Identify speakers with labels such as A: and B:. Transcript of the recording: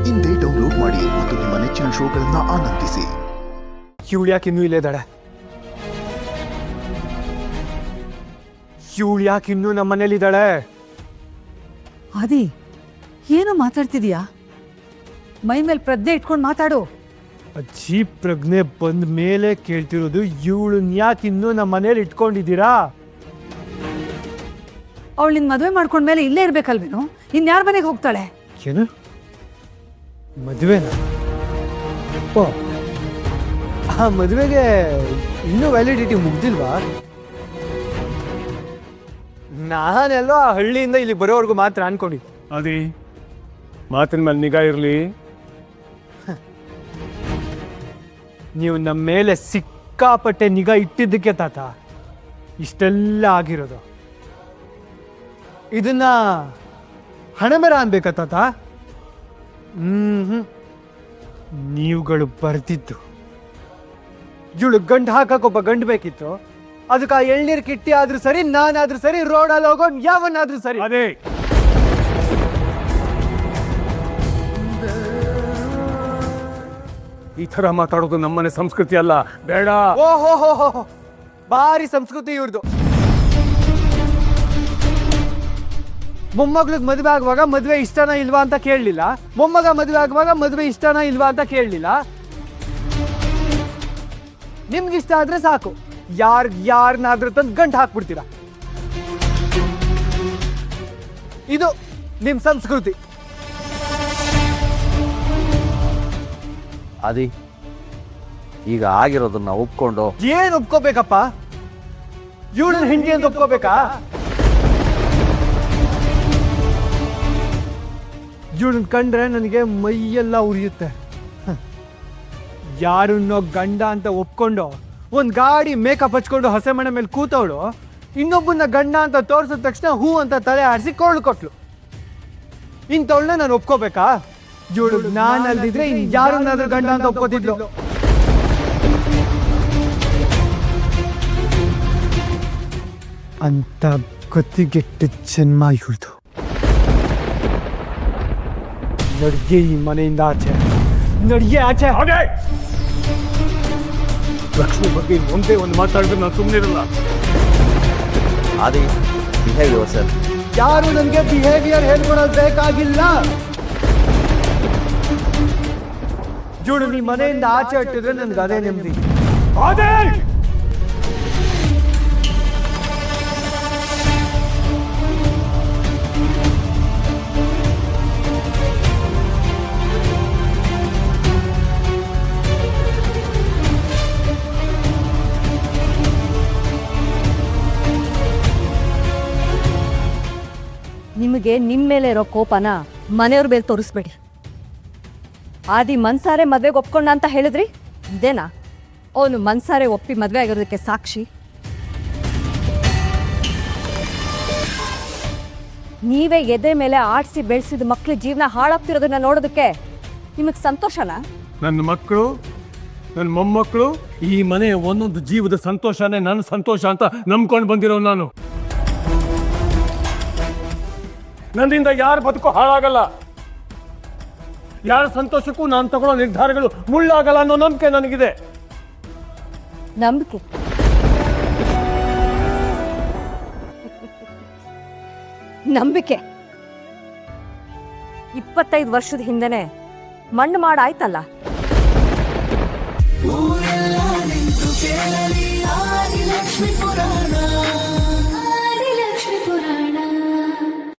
A: ಇಂದೇ ಡೌನ್ಲೋಡ್ ಮಾಡಿ ಮತ್ತು ನಿಮ್ಮ ನೆಚ್ಚಿನ ಶೋಗಳನ್ನ ಆನಂದಿಸಿ.
B: ಇವಳು ಯಾಕೆ ಇನ್ನೂ ಇಲ್ಲೇ ಇದ್ದಾಳೆ? ಇವಳು ಯಾಕೆ ಇನ್ನೂ ನಮ್ಮ ಮನೇಲಿದ್ದಾಳೆ?
C: ಆದಿ, ಏನು ಮಾತಾಡ್ತಿದೀಯಾ? ಮೈ ಮೇಲೆ ಪ್ರಜ್ಞೆ ಇಟ್ಕೊಂಡು ಮಾತಾಡು.
B: ಅಜ್ಜಿ, ಪ್ರಜ್ಞೆ ಬಂದ ಮೇಲೆ ಕೇಳ್ತಿರೋದು, ಇವಳನ್ನ ಯಾಕೆ ಇನ್ನೂ ನಮ್ಮ ಮನೇಲಿ ಇಟ್ಕೊಂಡಿದ್ದೀರಾ?
C: ಅವಳು ನಿನ್ ಮದುವೆ ಮಾಡ್ಕೊಂಡ್ಮೇಲೆ ಇಲ್ಲೇ ಇರ್ಬೇಕಲ್ವೇನು? ಇನ್ಯಾರ ಮನೆಗೆ ಹೋಗ್ತಾಳೆ?
B: ಏನು ಮದುವೆನಾ? ಓ, ಆ ಮದುವೆಗೆ ಇನ್ನೂ ವ್ಯಾಲಿಡಿಟಿ ಮುಗ್ದಿಲ್ವಾ? ನಾನೆಲ್ಲೋ ಆ ಹಳ್ಳಿಯಿಂದ ಇಲ್ಲಿ ಬರೋವರೆಗೂ ಮಾತ್ರ ಅನ್ಕೊಂಡಿದ್ದೆ.
D: ಅದೇ ಮಾತಿನ ಮೇಲೆ ನಿಗಾ ಇರಲಿ.
B: ನೀವು ನಮ್ಮ ಮೇಲೆ ಸಿಕ್ಕಾಪಟ್ಟೆ ನಿಗಾ ಇಟ್ಟಿದ್ದಕ್ಕೆ ತಾತ ಇಷ್ಟೆಲ್ಲ ಆಗಿರೋದು. ಇದನ್ನ ಹಣಮೆರ ಅನ್ಬೇಕಾ ತಾತ? ನೀವುಗಳು ಬರ್ತಿದ್ದು ಇವಳು ಗಂಡು ಹಾಕಕ್ಕೊಬ್ಬ ಗಂಡು ಬೇಕಿತ್ತು. ಅದಕ್ಕೆ ಆ ಎಳ್ನೀರು ಕಿಟ್ಟಿ ಆದ್ರೂ ಸರಿ, ನಾನಾದ್ರೂ ಸರಿ, ರೋಡಲ್ಲಿ ಹೋಗೋನ್ ಯಾವನಾದ್ರೂ ಸರಿ.
D: ಅದೇ ಈ ತರ ಮಾತಾಡೋದು ನಮ್ಮನೆ ಸಂಸ್ಕೃತಿ ಅಲ್ಲ, ಬೇಡ.
B: ಓಹೋ ಹೋ ಹೋ, ಭಾರಿ ಸಂಸ್ಕೃತಿ ಇವ್ರದು. ಮೊಮ್ಮಗಳಿಗೆ ಮದುವೆ ಆಗುವಾಗ ಮದುವೆ ಇಷ್ಟನಾ ಇಲ್ವಾ ಅಂತ ಕೇಳಲಿಲ್ಲ, ಮೊಮ್ಮಗ ಮದುವೆ ಆಗುವಾಗ ಮದುವೆ ಇಷ್ಟನಾ ಇಲ್ವಾ ಅಂತ ಕೇಳಲಿಲ್ಲ. ನಿಮ್ಗಿಷ್ಟ ಆದ್ರೆ ಸಾಕು, ಯಾರನ್ನಾದ್ರೂ ತಂದು ಗಂಟು ಹಾಕ್ಬಿಡ್ತೀರಾ. ಇದು ನಿಮ್ ಸಂಸ್ಕೃತಿ.
E: ಅದಿ, ಈಗ ಆಗಿರೋದನ್ನ ಒಪ್ಕೊಂಡು
B: ಏನ್ ಒಪ್ಕೋಬೇಕಪ್ಪ? ಇವಳನ್ನ ಹೆಂಡತಿ ಅಂತ ಒಪ್ಕೋಬೇಕಾ? ಇವಳನ್ನ ಕಂಡ್ರೆ ನನಗೆ ಮೈಯೆಲ್ಲ ಉರಿಯುತ್ತೆ. ಯಾರನ್ನೋ ಗಂಡ ಅಂತ ಒಪ್ಕೊಂಡು ಒಂದು ಗಾಡಿ ಮೇಕಪ್ ಹಚ್ಕೊಂಡು ಹೊಸ ಮನೆ ಮೇಲೆ ಕೂತವಳು ಇನ್ನೊಬ್ಬನ ಗಂಡ ಅಂತ ತೋರಿಸಿದ ತಕ್ಷಣ ಹೂ ಅಂತ ತಲೆ ಆಡಿಸಿ ಕೊಳ್ಳು ಕೊಟ್ಲು. ಇಂಥವಳನ್ನ ನಾನು ಒಪ್ಕೋಬೇಕಾ? ಇವಳು ನಾನು ಅಲ್ದಿದ್ರೆ ಯಾರನ್ನಾದ್ರೂ ಗಂಡ ಅಂತ ಒಪ್ಕೋತಿದ್ಲು. ಅಂತ ಗತಿಗೆಟ್ಟ ಜನ್ಮ ಇವಳ್ದು. ನಡಿಗೆ ಈ ಮನೆಯಿಂದ ಆಚೆ, ನಡಿಗೆ ಆಚೆ.
D: ಹಾಗೆ ಲಕ್ಷ್ಮಿ ಬಗ್ಗೆ ಒಂದೇ ಒಂದು ಮಾತಾಡಿದ್ರೆ ನಾನು ಸುಮ್ಮನಿರಲ್ಲ.
E: ಆದಿ, ಬಿಹೇವ್ ಯುವರ್ ಸೆಲ್ಫ್.
B: ಯಾರು ನನಗೆ ಬಿಹೇವಿಯರ್ ಹೇಳ್ಕೊಡೋದು ಬೇಕಾಗಿಲ್ಲ. ಇವಳು ಈ ಮನೆಯಿಂದ ಆಚೆ ಇಟ್ಟಿದ್ರೆ ನನ್ಗೆ ಅದೇ ನೆಮ್ಮದಿ.
D: ಅದೇ
F: ನಿಮಗೆ ನಿಮ್ಮ ಮೇಲೆ ಇರೋ ಕೋಪನ ಮನೆಯವ್ರ ಮೇಲೆ ತೋರಿಸ್ಬೇಡಿ. ಆದಿ ಮನ್ಸಾರೆ ಮದ್ವೆಗೆ ಒಪ್ಕೊಂಡ ಅಂತ ಹೇಳಿದ್ರಿ, ಇದೇನಾ ಅವನು ಮನ್ಸಾರೆ ಒಪ್ಪಿ ಮದ್ವೆ ಆಗಿರೋದಕ್ಕೆ ಸಾಕ್ಷಿ? ನೀವೇ ಎದೆ ಮೇಲೆ ಆಡಿಸಿ ಬೆಳೆಸಿದ ಮಕ್ಳ ಜೀವನ ಹಾಳಾಗ್ತಿರೋದನ್ನ ನೋಡೋದಕ್ಕೆ ನಿಮಗೆ ಸಂತೋಷನಾ?
D: ನನ್ನ ಮಕ್ಕಳು, ನನ್ನ ಮೊಮ್ಮಕ್ಕಳು, ಈ ಮನೆಯ ಒಂದೊಂದು ಜೀವದ ಸಂತೋಷನೇ ನನ್ನ ಸಂತೋಷ ಅಂತ ನಂಬ್ಕೊಂಡು ಬಂದಿರೋ ನಾನು. ನನ್ನಿಂದ ಯಾರ ಬದುಕು ಹಾಳಾಗಲ್ಲ, ಯಾರ ಸಂತೋಷಕ್ಕೂ ನಾನು ತಗೊಳ್ಳೋ ನಿರ್ಧಾರಗಳು ಮುಳ್ಳಾಗಲ್ಲ ಅನ್ನೋ ನಂಬಿಕೆ ನನಗಿದೆ.
F: ನಂಬಿಕೆ? ನಂಬಿಕೆ 25 ವರ್ಷದ ಹಿಂದೆನೆ ಮಣ್ಣು ಮಾಡಾಯ್ತಲ್ಲ.
G: ಊರೆಲ್ಲ ನಿಂತು ಕೇಳಲಿ ಆದಿಲಕ್ಷ್ಮಿ ಪುರಾಣ.